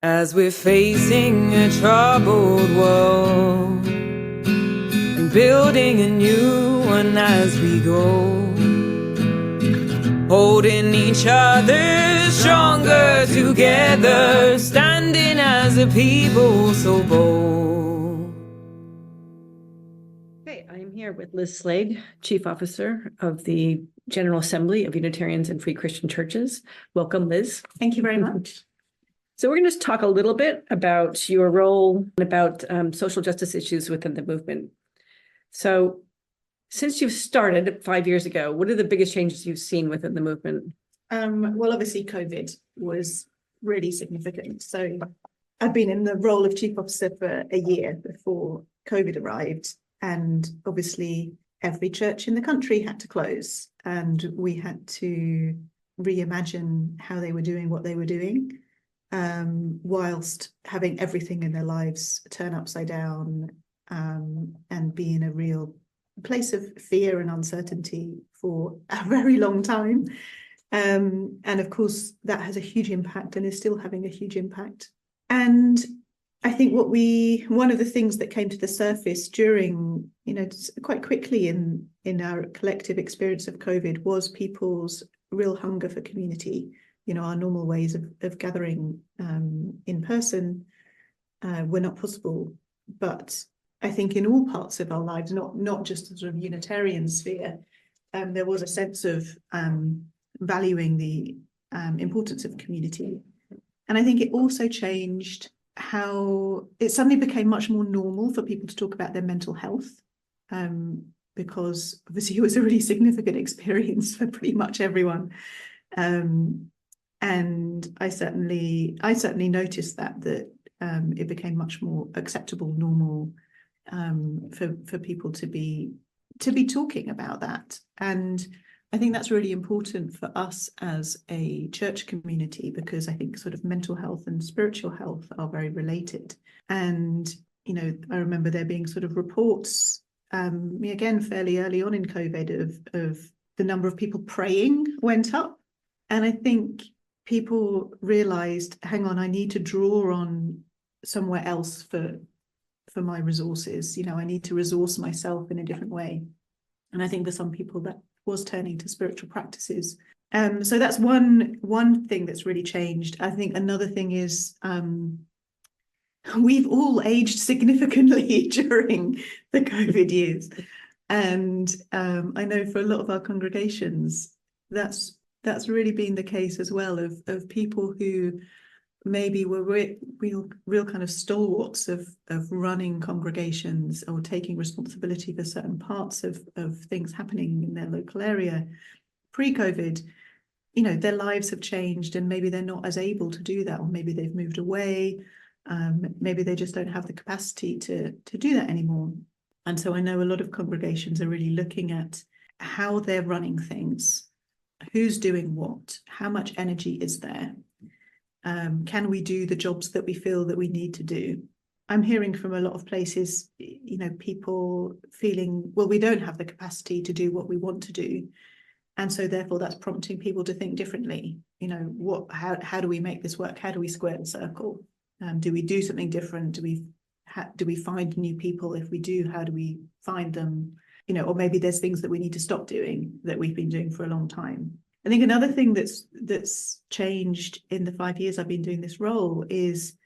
As we're facing a troubled world and building a new one as we go, holding each other stronger together, standing as a people so bold. Okay, I am here with Liz Slade, Chief Officer of the General Assembly of Unitarians and Free Christian Churches. Welcome, Liz. Thank you very much. So we're going to just talk a little bit about your role and about social justice issues within the movement. So since you've started 5 years ago, what are the biggest changes you've seen within the movement? Well, obviously, COVID was really significant. So I've been in the role of Chief Officer for a year before COVID arrived. And obviously, every church in the country had to close. And we had to reimagine how they were doing what they were doing, whilst having everything in their lives turn upside down, and be in a real place of fear and uncertainty for a very long time. And of course, that has a huge impact and is still having a huge impact. And I think one of the things that came to the surface during, quite quickly in our collective experience of COVID was people's real hunger for community. Our normal ways of gathering in person were not possible. But I think in all parts of our lives, not just the sort of Unitarian sphere, there was a sense of valuing the importance of community. And I think it also changed how it suddenly became much more normal for people to talk about their mental health, because obviously it was a really significant experience for pretty much everyone. And I certainly noticed that it became much more acceptable, normal, for people to be talking about that. And I think that's really important for us as a church community, because I think sort of mental health and spiritual health are very related. And I remember there being sort of reports, again fairly early on in COVID, of the number of people praying went up, and I think people realized, hang on, I need to draw on somewhere else for my resources. I need to resource myself in a different way. And I think for some people that was turning to spiritual practices. So that's one thing that's really changed. I think another thing is we've all aged significantly during the COVID years. And I know for a lot of our congregations, that's really been the case as well, of people who maybe were real kind of stalwarts of running congregations or taking responsibility for certain parts of things happening in their local area pre-COVID. Their lives have changed, and maybe they're not as able to do that, or maybe they've moved away, maybe they just don't have the capacity to do that anymore. And so I know a lot of congregations are really looking at how they're running things, who's doing what, how much energy is there. Can we do the jobs that we feel that we need to do? I'm hearing from a lot of places, people feeling, well, we don't have the capacity to do what we want to do. And so therefore that's prompting people to think differently. How do we make this work? How do we square the circle? Do we do something different? Do we find new people? If we do, how do we find them? Or maybe there's things that we need to stop doing that we've been doing for a long time. I think another thing that's changed in the 5 years I've been doing this role is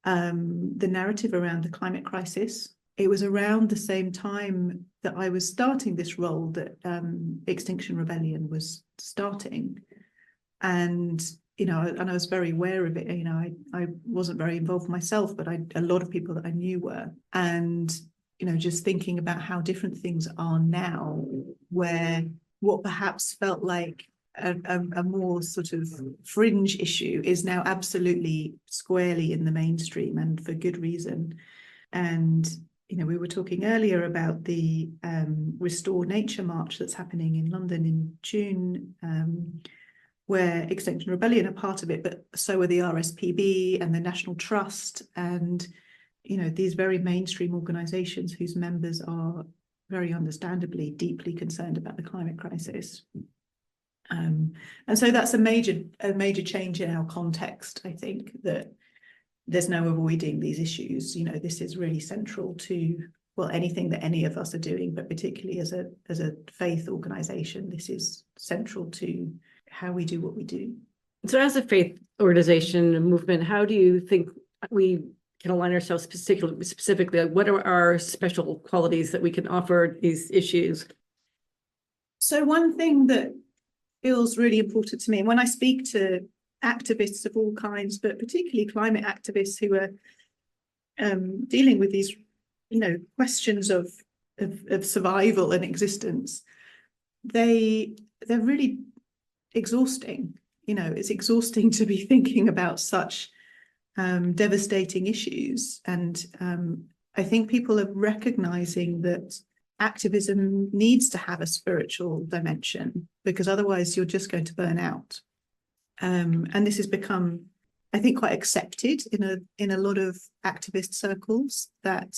the narrative around the climate crisis. It was around the same time that I was starting this role that Extinction Rebellion was starting. And, and I was very aware of it. I wasn't very involved myself, but a lot of people that I knew were. And, just thinking about how different things are now, where what perhaps felt like a more sort of fringe issue is now absolutely squarely in the mainstream, and for good reason. And we were talking earlier about the Restore Nature March that's happening in London in June, where Extinction Rebellion are part of it, but so are the RSPB and the National Trust, and these very mainstream organisations whose members are very understandably deeply concerned about the climate crisis. And so that's a major change in our context, I think, that there's no avoiding these issues. You know, this is really central to, well, anything that any of us are doing, but particularly as a faith organization, this is central to how we do what we do. So as a faith organization and movement, how do you think we can align ourselves specifically? Like, what are our special qualities that we can offer these issues? So one thing that feels really important to me, and when I speak to activists of all kinds, but particularly climate activists who are dealing with these, you know, questions of survival and existence, they're really exhausting. You know, it's exhausting to be thinking about such devastating issues. And I think people are recognizing that activism needs to have a spiritual dimension, because otherwise you're just going to burn out. And this has become, I think, quite accepted in a lot of activist circles, that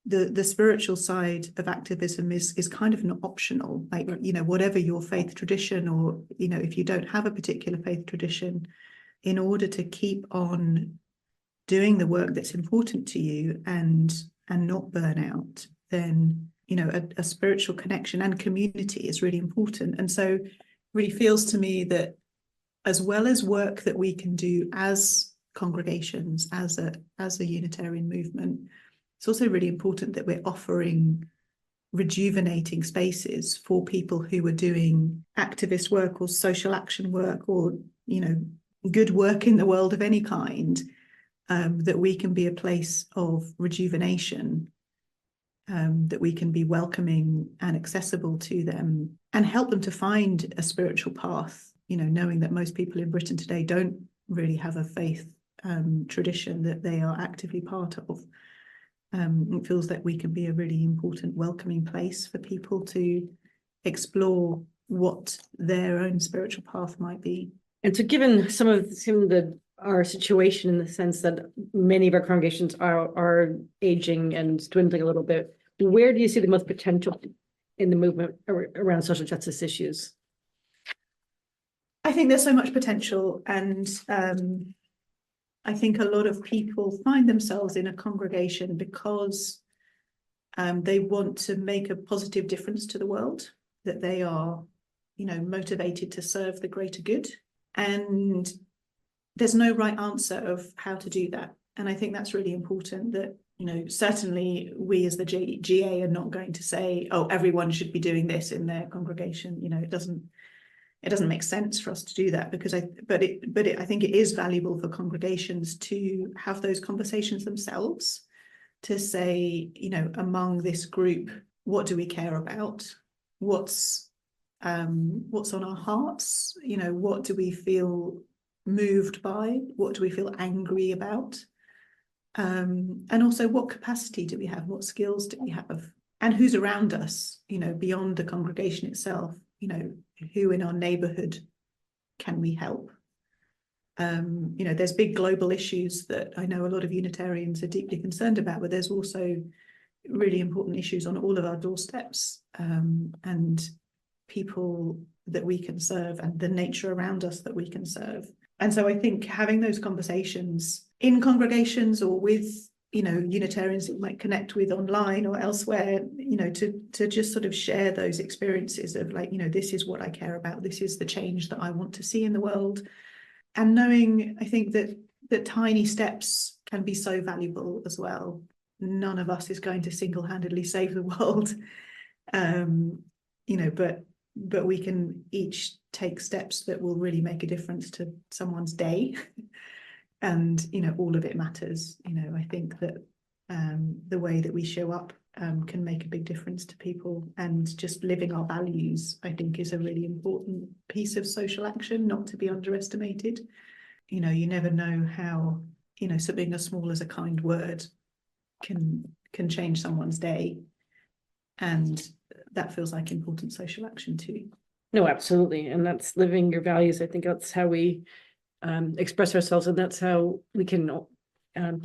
the spiritual side of activism is kind of not optional. Like, you know, whatever your faith tradition, or, you know, if you don't have a particular faith tradition, in order to keep on doing the work that's important to you and not burn out, then, you know, a spiritual connection and community is really important. And so it really feels to me that, as well as work that we can do as congregations, as a Unitarian movement, it's also really important that we're offering rejuvenating spaces for people who are doing activist work or social action work, or, you know, good work in the world of any kind, that we can be a place of rejuvenation, that we can be welcoming and accessible to them, and help them to find a spiritual path, you know, knowing that most people in Britain today don't really have a faith tradition that they are actively part of. It feels that we can be a really important welcoming place for people to explore what their own spiritual path might be. And so, given some of our situation, in the sense that many of our congregations are aging and dwindling a little bit, where do you see the most potential in the movement around social justice issues? I think there's so much potential, and I think a lot of people find themselves in a congregation because they want to make a positive difference to the world, that they are, you know, motivated to serve the greater good. And there's no right answer of how to do that. And I think that's really important, that, you know, certainly we as the GA are not going to say, oh, everyone should be doing this in their congregation. You know, it doesn't make sense for us to do that, because I think it is valuable for congregations to have those conversations themselves, to say, you know, among this group, what do we care about? What's on our hearts? You know, what do we feel moved by? What do we feel angry about? And also, what capacity do we have? What skills do we have? And who's around us, you know, beyond the congregation itself? You know, who in our neighborhood can we help? You know, there's big global issues that I know a lot of Unitarians are deeply concerned about, but there's also really important issues on all of our doorsteps, and people that we can serve, and the nature around us that we can serve. And so I think having those conversations in congregations, or with, you know, Unitarians that you might connect with online or elsewhere, you know, to just sort of share those experiences of, like, you know, this is what I care about, this is the change that I want to see in the world. And knowing, I think, that tiny steps can be so valuable as well. None of us is going to single-handedly save the world, you know, but we can each take steps that will really make a difference to someone's day. And, you know, all of it matters. You know, I think that the way that we show up can make a big difference to people, and just living our values, I think, is a really important piece of social action, not to be underestimated. You know, you never know how, you know, something as small as a kind word can change someone's day. And that feels like important social action too. No, absolutely. And that's living your values. I think that's how we express ourselves, and that's how we can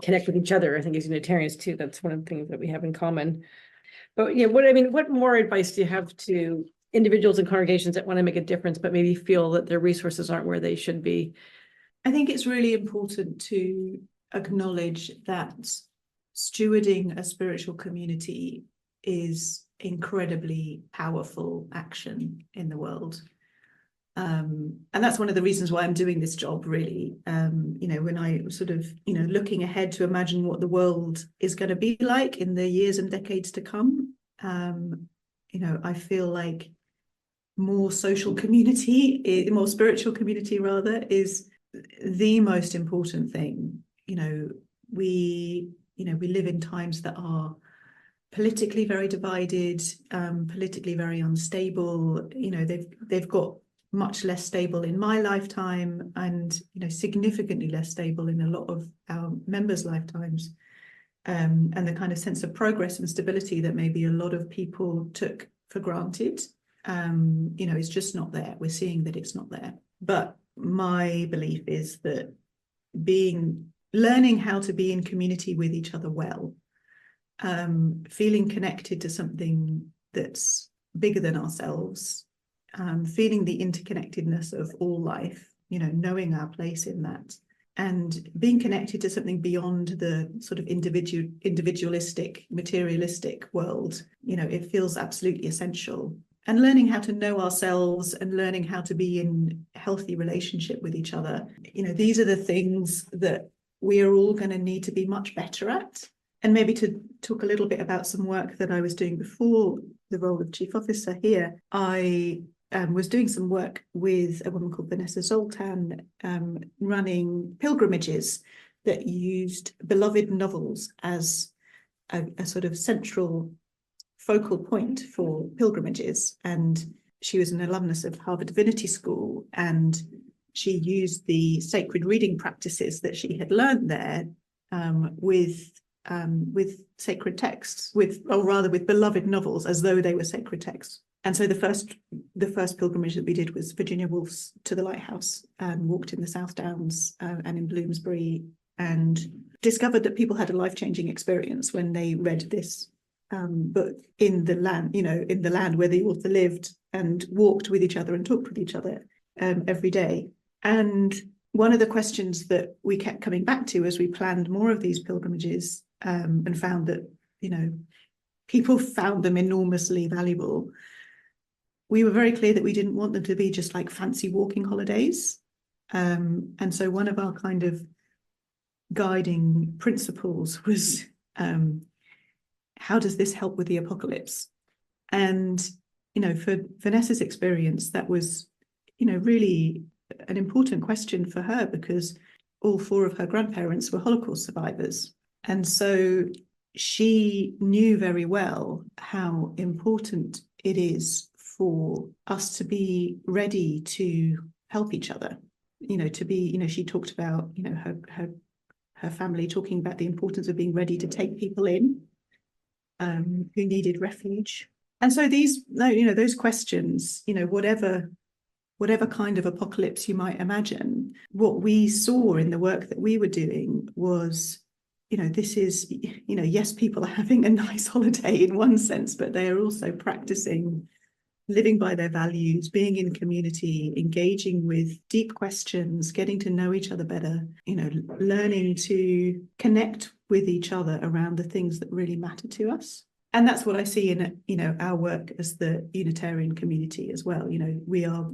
connect with each other, I think, as Unitarians too. That's one of the things that we have in common. But yeah, what more advice do you have to individuals and congregations that want to make a difference, but maybe feel that their resources aren't where they should be? I think it's really important to acknowledge that stewarding a spiritual community is incredibly powerful action in the world. And that's one of the reasons why I'm doing this job, really. When I sort of, looking ahead to imagine what the world is going to be like in the years and decades to come, I feel like more social community, more spiritual community rather, is the most important thing. We live in times that are politically very divided, politically very unstable. They've got much less stable in my lifetime, and significantly less stable in a lot of our members' lifetimes. And the kind of sense of progress and stability that maybe a lot of people took for granted, is just not there. We're seeing that it's not there. But my belief is that learning how to be in community with each other well, feeling connected to something that's bigger than ourselves, feeling the interconnectedness of all life, knowing our place in that, and being connected to something beyond the sort of individualistic, materialistic world, it feels absolutely essential. And learning how to know ourselves and learning how to be in healthy relationship with each other, these are the things that we are all going to need to be much better at. And maybe to talk a little bit about some work that I was doing before the role of chief officer here, I was doing some work with a woman called Vanessa Zoltan, running pilgrimages that used beloved novels as a sort of central focal point for pilgrimages. And she was an alumnus of Harvard Divinity School, and she used the sacred reading practices that she had learned there with sacred texts, with beloved novels, as though they were sacred texts. And so the first pilgrimage that we did was Virginia Woolf's To the Lighthouse, and walked in the South Downs and in Bloomsbury, and discovered that people had a life-changing experience when they read this book in the land where the author lived, and walked with each other and talked with each other every day. And one of the questions that we kept coming back to as we planned more of these pilgrimages, and found that people found them enormously valuable, we were very clear that we didn't want them to be just like fancy walking holidays. And so one of our kind of guiding principles was, how does this help with the apocalypse? And, for Vanessa's experience, that was, really an important question for her, because all four of her grandparents were Holocaust survivors. And so she knew very well how important it is for us to be ready to help each other, to be, she talked about, her family talking about the importance of being ready to take people in who needed refuge. And so those questions, whatever kind of apocalypse you might imagine, what we saw in the work that we were doing was, this is, yes, people are having a nice holiday in one sense, but they are also practicing living by their values, being in community, engaging with deep questions, getting to know each other better, learning to connect with each other around the things that really matter to us. And that's what I see in, our work as the Unitarian community as well. We are,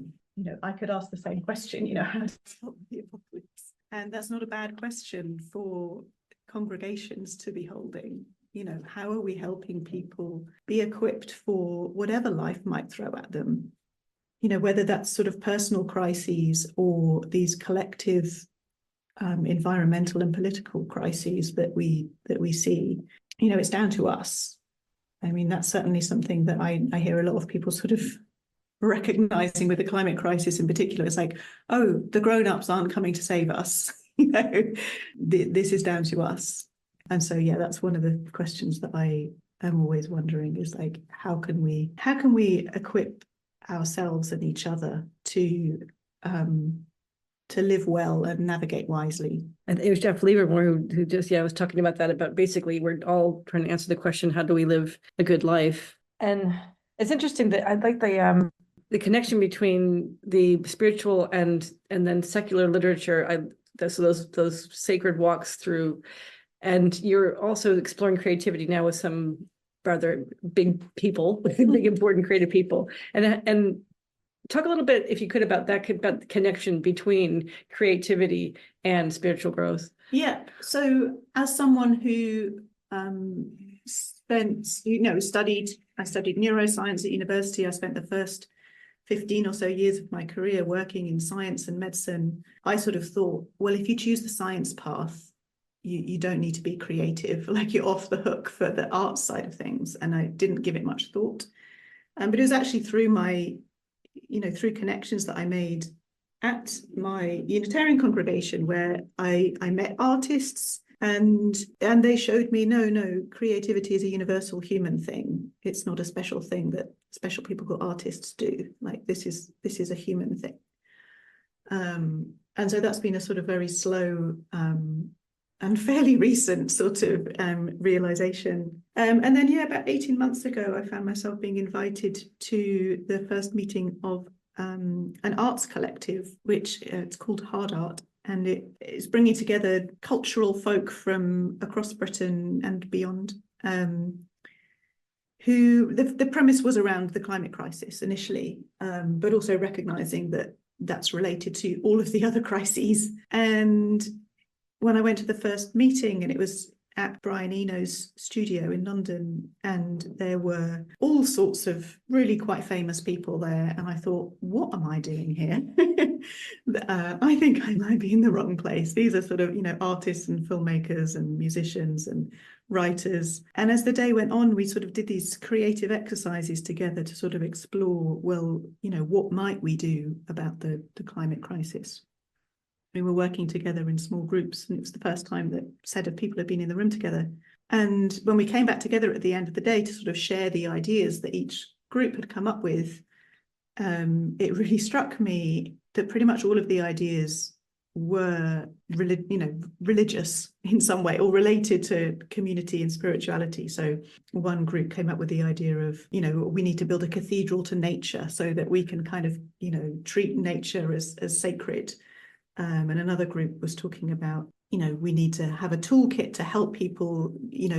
I could ask the same question, how to stop the apocalypse? And that's not a bad question for congregations to be holding. How are we helping people be equipped for whatever life might throw at them? Whether that's sort of personal crises or these collective environmental and political crises that we see. It's down to us. I mean, that's certainly something that I hear a lot of people sort of recognizing with the climate crisis in particular. It's like, oh, the grown-ups aren't coming to save us. This is down to us. And so, yeah, that's one of the questions that I am always wondering, is like, how can we equip ourselves and each other to live well and navigate wisely? And it was Jeff Livermore who just was talking about that, about basically we're all trying to answer the question, how do we live a good life? And it's interesting that I like the connection between the spiritual and then secular literature. those sacred walks through. And you're also exploring creativity now with some rather big people, big important creative people. And talk a little bit, if you could, about the connection between creativity and spiritual growth. Yeah. So as someone who I studied neuroscience at university. I spent the first 15 or so years of my career working in science and medicine. I sort of thought, well, if you choose the science path, you don't need to be creative, like you're off the hook for the arts side of things. And I didn't give it much thought. But it was actually through through connections that I made at my Unitarian congregation where I met artists, and they showed me, no, creativity is a universal human thing. It's not a special thing that special people called artists do. Like this is a human thing. And so that's been a sort of very slow and fairly recent sort of realization. And then, about 18 months ago, I found myself being invited to the first meeting of an arts collective, which it's called Hard Art. And it is bringing together cultural folk from across Britain and beyond, who the premise was around the climate crisis initially, but also recognizing that that's related to all of the other crises. And when I went to the first meeting, and it was at Brian Eno's studio in London, and there were all sorts of really quite famous people there, and I thought, what am I doing here? I think I might be in the wrong place. These are sort of, artists and filmmakers and musicians and writers. And as the day went on, we sort of did these creative exercises together to sort of explore, well, what might we do about the climate crisis? We were working together in small groups, and it was the first time that a set of people had been in the room together. And when we came back together at the end of the day to sort of share the ideas that each group had come up with, it really struck me that pretty much all of the ideas were religious in some way, or related to community and spirituality. So one group came up with the idea of, we need to build a cathedral to nature so that we can kind of, treat nature as sacred. And another group was talking about, we need to have a toolkit to help people,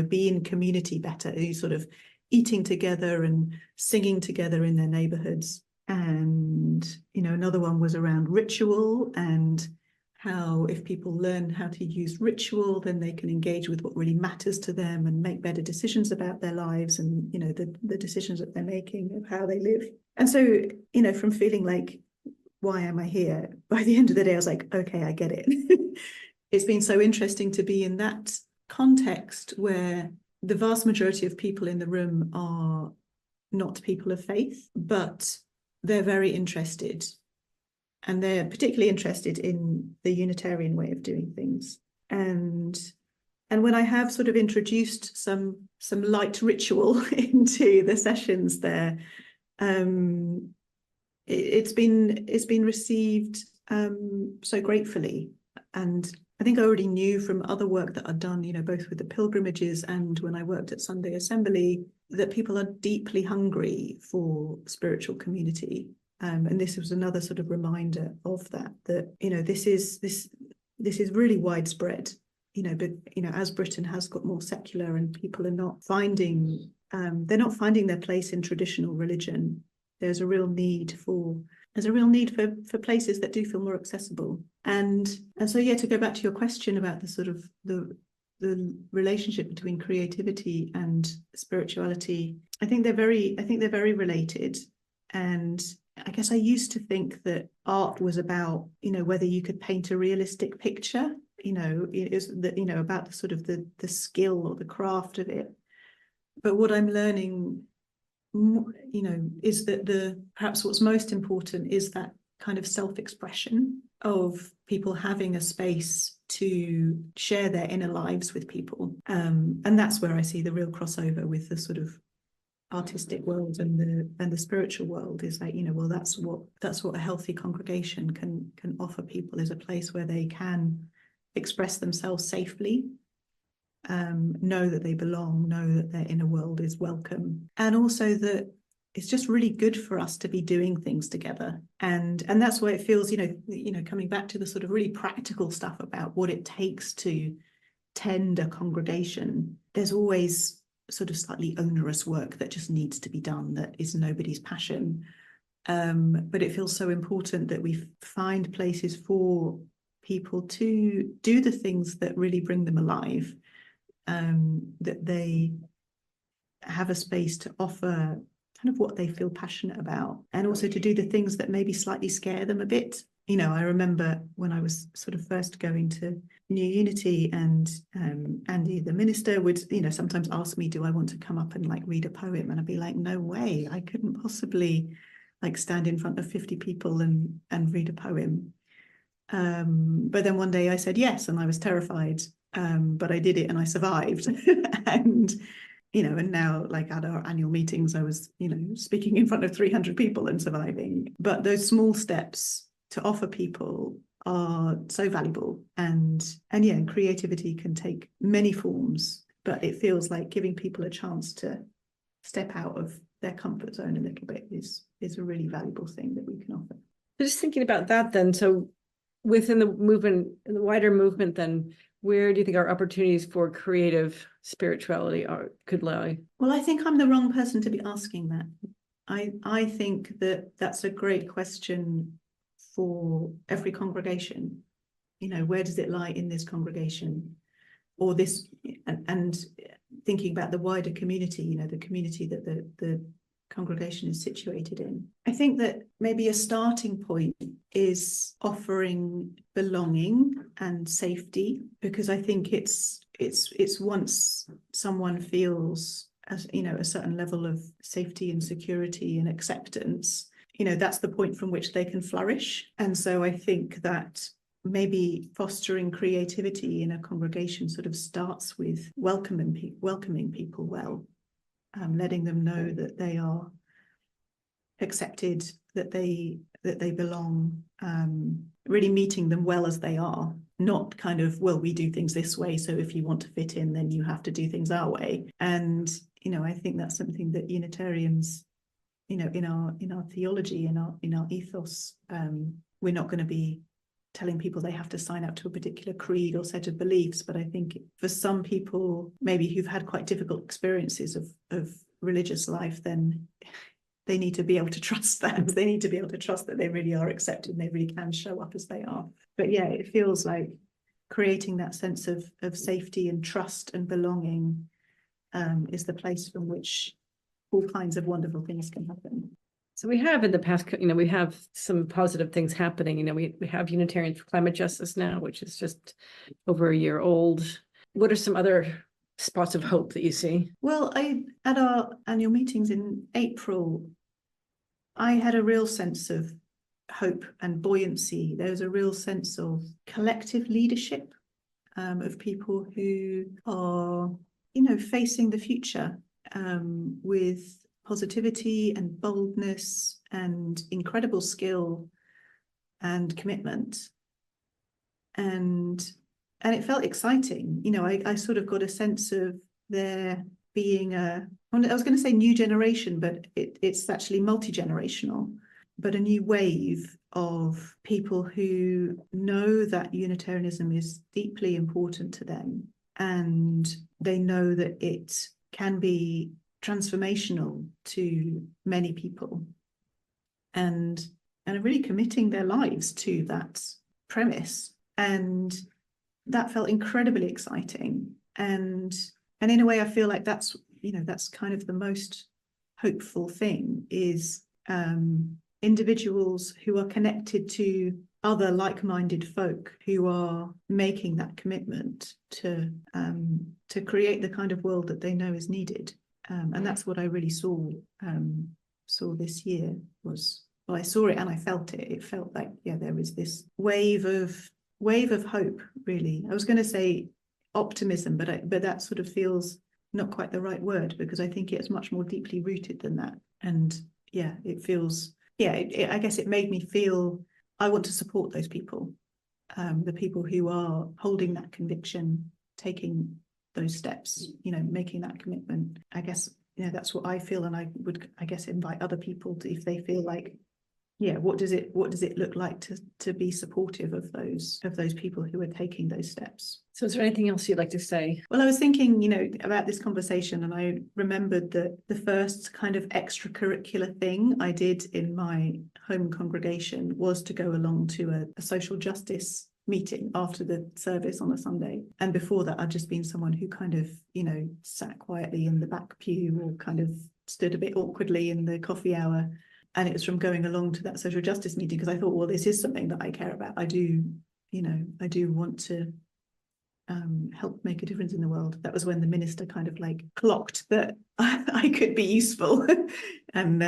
be in community better, sort of eating together and singing together in their neighborhoods. And, another one was around ritual, and how if people learn how to use ritual, then they can engage with what really matters to them and make better decisions about their lives and, the decisions that they're making of how they live. And so, from feeling like, why am I here? By the end of the day, I was like, okay, I get it. It's been so interesting to be in that context where the vast majority of people in the room are not people of faith, but they're very interested. And they're particularly interested in the Unitarian way of doing things. And when I have sort of introduced some light ritual into the sessions there, it's been received so gratefully. And I think I already knew from other work that I'd done, both with the pilgrimages and when I worked at Sunday Assembly, that people are deeply hungry for spiritual community. And this was another sort of reminder of that this is really widespread, but as Britain has got more secular and people are not finding their place in traditional religion, there's a real need for places that do feel more accessible. And so, to go back to your question about the sort of the relationship between creativity and spirituality, I think they're very related. And I guess I used to think that art was about, whether you could paint a realistic picture, it is that, about the sort of the skill or the craft of it. But what I'm learning, is that perhaps what's most important is that kind of self-expression of people having a space to share their inner lives with people. And that's where I see the real crossover with the sort of artistic world and the spiritual world, is like, that's what a healthy congregation can offer people, is a place where they can express themselves safely, know that they belong, know that their inner world is welcome, and also that it's just really good for us to be doing things together. And that's why it feels, coming back to the sort of really practical stuff about what it takes to tend a congregation, there's always sort of slightly onerous work that just needs to be done that is nobody's passion. But it feels so important that we find places for people to do the things that really bring them alive, that they have a space to offer kind of what they feel passionate about, and also to do the things that maybe slightly scare them a bit. I remember when I was sort of first going to New Unity, and Andy, the minister, would, sometimes ask me, do I want to come up and like read a poem? And I'd be like, no way, I couldn't possibly like stand in front of 50 people and read a poem. But then one day I said yes, and I was terrified, but I did it and I survived. and and now, like, at our annual meetings, I was, speaking in front of 300 people and surviving. But those small steps to offer people are so valuable. And creativity can take many forms, but it feels like giving people a chance to step out of their comfort zone a little bit is a really valuable thing that we can offer. Just thinking about that then, so within the movement, the wider movement then, where do you think our opportunities for creative spirituality could lie? Well, I think I'm the wrong person to be asking that. I think that's a great question for every congregation. Where does it lie in this congregation, or this, and thinking about the wider community, the community that the congregation is situated in. I think that maybe a starting point is offering belonging and safety, because I think it's once someone feels a certain level of safety and security and acceptance, that's the point from which they can flourish. And so I think that maybe fostering creativity in a congregation sort of starts with welcoming people well, letting them know that they are accepted, that they belong, really meeting them well as they are, not kind of, well, we do things this way, so if you want to fit in, then you have to do things our way. And I think that's something that Unitarians, in our theology, in our ethos, we're not going to be telling people they have to sign up to a particular creed or set of beliefs. But I think for some people, maybe who've had quite difficult experiences of religious life, then they need to be able to trust that. They need to be able to trust that they really are accepted and they really can show up as they are. But yeah, it feels like creating that sense of safety and trust and belonging is the place from which all kinds of wonderful things can happen. So we have in the past, we have some positive things happening. We have Unitarians for Climate Justice now, which is just over a year old. What are some other spots of hope that you see? Well, at our annual meetings in April, I had a real sense of hope and buoyancy. There was a real sense of collective leadership, of people who are, facing the future with positivity and boldness and incredible skill and commitment. And it felt exciting. I sort of got a sense of there being I was going to say new generation, but it's actually multi-generational, but a new wave of people who know that Unitarianism is deeply important to them, and they know that it can be transformational to many people, and are really committing their lives to that premise. And that felt incredibly exciting. And in a way, I feel like that's kind of the most hopeful thing, is individuals who are connected to other like-minded folk who are making that commitment to create the kind of world that they know is needed. And that's what I really saw this year. I saw it and I felt it. It felt like, there was this wave of hope, really. I was going to say optimism, but that sort of feels not quite the right word, because I think it's much more deeply rooted than that. And it feels, I guess it made me feel I want to support those people, the people who are holding that conviction, taking those steps, making that commitment. I guess that's what I feel, and I would, I guess, invite other people to, if they feel like, what does it look like to be supportive of those people who are taking those steps. So is there anything else you'd like to say? Well, I was thinking, about this conversation, and I remembered that the first kind of extracurricular thing I did in my home congregation was to go along to a social justice meeting after the service on a Sunday. And before that, I'd just been someone who kind of, sat quietly in the back pew, or kind of stood a bit awkwardly in the coffee hour. And it was from going along to that social justice meeting, because I thought, well, this is something that I care about. I do want to help make a difference in the world. That was when the minister kind of like clocked that I could be useful, and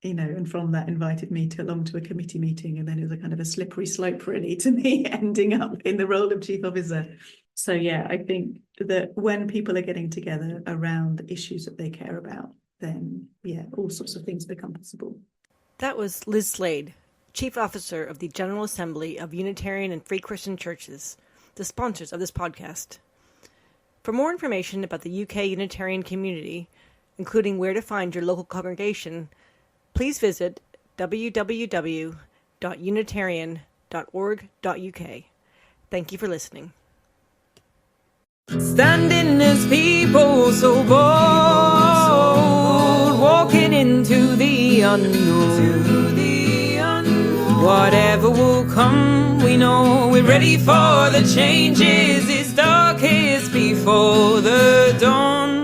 and from that invited me along to a committee meeting, and then it was a kind of a slippery slope really to me ending up in the role of chief officer. So I think that when people are getting together around the issues that they care about, then all sorts of things become possible. That was Liz Slade, Chief Officer of the General Assembly of Unitarian and Free Christian Churches, the sponsors of this podcast. For more information about the UK Unitarian community, including where to find your local congregation, please visit www.unitarian.org.uk. Thank you for listening. Standing as people so bold, walking into the unknown. Whatever will come, we know we're ready for the changes. It's darkest before the dawn.